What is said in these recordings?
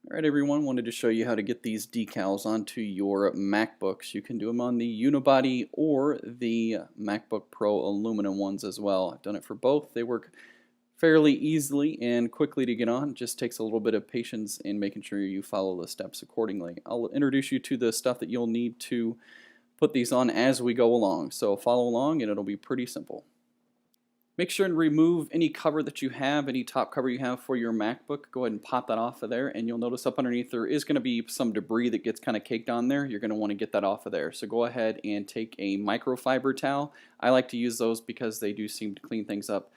Alright everyone, wanted to show you how to get these decals onto your MacBooks. You can do them on the unibody or the MacBook Pro aluminum ones as well. I've done it for both. They work fairly easily and quickly to get on. It just takes a little bit of patience in making sure you follow the steps accordingly. I'll introduce you to the stuff that you'll need to put these on as we go along. So follow along and it'll be pretty simple. Make sure and remove any cover that you have, any top cover you have for your MacBook. Go ahead and pop that off of there, and you'll notice up underneath there is going to be some debris that gets kind of caked on there. You're going to want to get that off of there. So go ahead and take a microfiber towel. I like to use those because they do seem to clean things up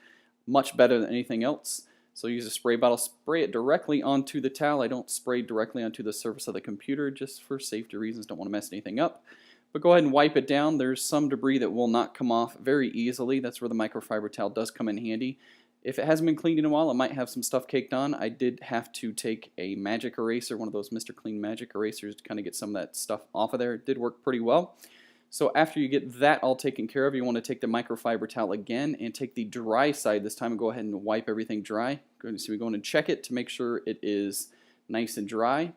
much better than anything else. So use a spray bottle, spray it directly onto the towel. I don't spray directly onto the surface of the computer just for safety reasons. Don't want to mess anything up. But go ahead and wipe it down. There's some debris that will not come off very easily. That's where the microfiber towel does come in handy. If it hasn't been cleaned in a while, it might have some stuff caked on. I did have to take a magic eraser, one of those Mr. Clean magic erasers, to kind of get some of that stuff off of there. It did work pretty well. So after you get that all taken care of, you want to take the microfiber towel again and take the dry side this time and go ahead and wipe everything dry. So we go in and check it to make sure it is nice and dry.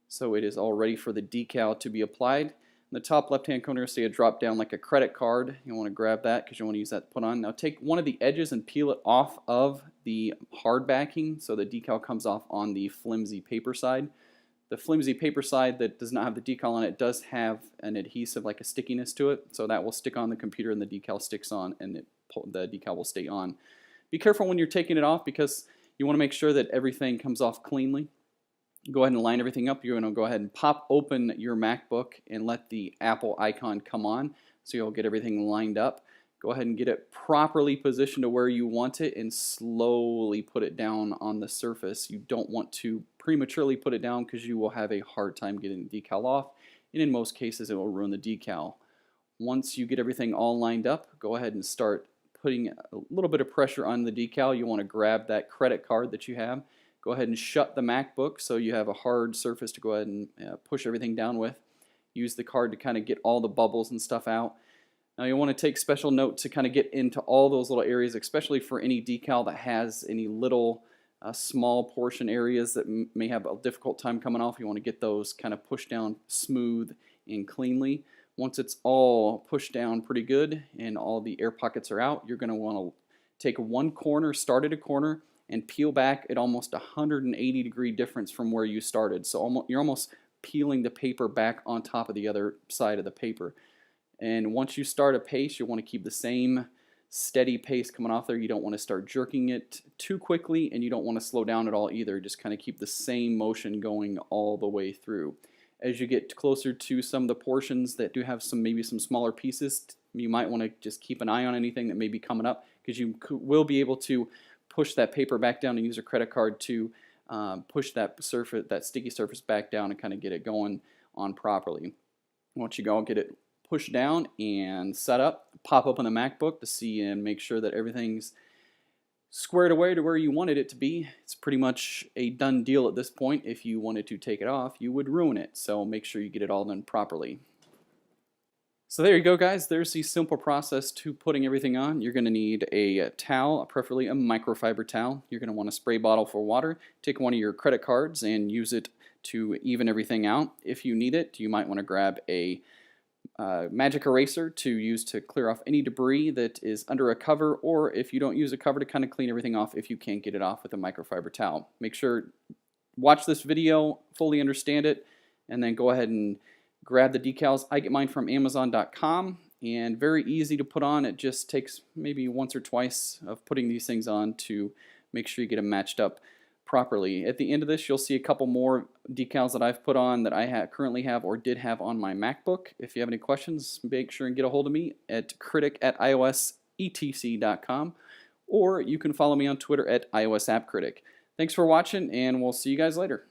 So it is all ready for the decal to be applied. In the top left-hand corner, you'll see a drop down like a credit card. You want to grab that because you want to use that to put on. Now take one of the edges and peel it off of the hard backing so the decal comes off on the flimsy paper side. The flimsy paper side that does not have the decal on it does have an adhesive, like a stickiness to it, so that will stick on the computer and the decal sticks on and the decal will stay on. Be careful when you're taking it off because you want to make sure that everything comes off cleanly. Go ahead and line everything up. You're going to go ahead and pop open your MacBook and let the Apple icon come on so you'll get everything lined up. Go ahead and get it properly positioned to where you want it and slowly put it down on the surface. You don't want to prematurely put it down because you will have a hard time getting the decal off, and in most cases it will ruin the decal. Once you get everything all lined up, go ahead and start putting a little bit of pressure on the decal. You want to grab that credit card that you have. Go ahead and shut the MacBook so you have a hard surface to go ahead and push everything down with. Use the card to kind of get all the bubbles and stuff out. Now you want to take special note to kind of get into all those little areas, especially for any decal that has any little small portion areas that may have a difficult time coming off. You want to get those kind of pushed down smooth and cleanly. Once it's all pushed down pretty good and all the air pockets are out, you're going to want to take one corner, start at a corner, and peel back at almost 180-degree difference from where you started. So you're almost peeling the paper back on top of the other side of the paper. And once you start a pace, you want to keep the same steady pace coming off there. You don't want to start jerking it too quickly, and you don't want to slow down at all either. Just kind of keep the same motion going all the way through. As you get closer to some of the portions that do have maybe some smaller pieces, you might want to just keep an eye on anything that may be coming up because you will be able to push that paper back down and use a credit card to push that surface, that sticky surface back down and kind of get it going on properly. Once you go get it pushed down and set up, pop open the MacBook to see and make sure that everything's squared away to where you wanted it to be. It's pretty much a done deal at this point. If you wanted to take it off, you would ruin it. So make sure you get it all done properly. So there you go, guys. There's the simple process to putting everything on. You're going to need a towel, preferably a microfiber towel. You're going to want a spray bottle for water. Take one of your credit cards and use it to even everything out. If you need it, you might want to grab a magic eraser to use to clear off any debris that is under a cover, or if you don't use a cover, to kind of clean everything off if you can't get it off with a microfiber towel. Make sure, watch this video, fully understand it, and then go ahead and grab the decals. I get mine from Amazon.com, and very easy to put on. It just takes maybe once or twice of putting these things on to make sure you get them matched up properly. At the end of this, you'll see a couple more decals that I've put on that I currently have or did have on my MacBook. If you have any questions, make sure and get a hold of me at critic@iosetc.com, or you can follow me on Twitter at iosappcritic. Thanks for watching, and we'll see you guys later.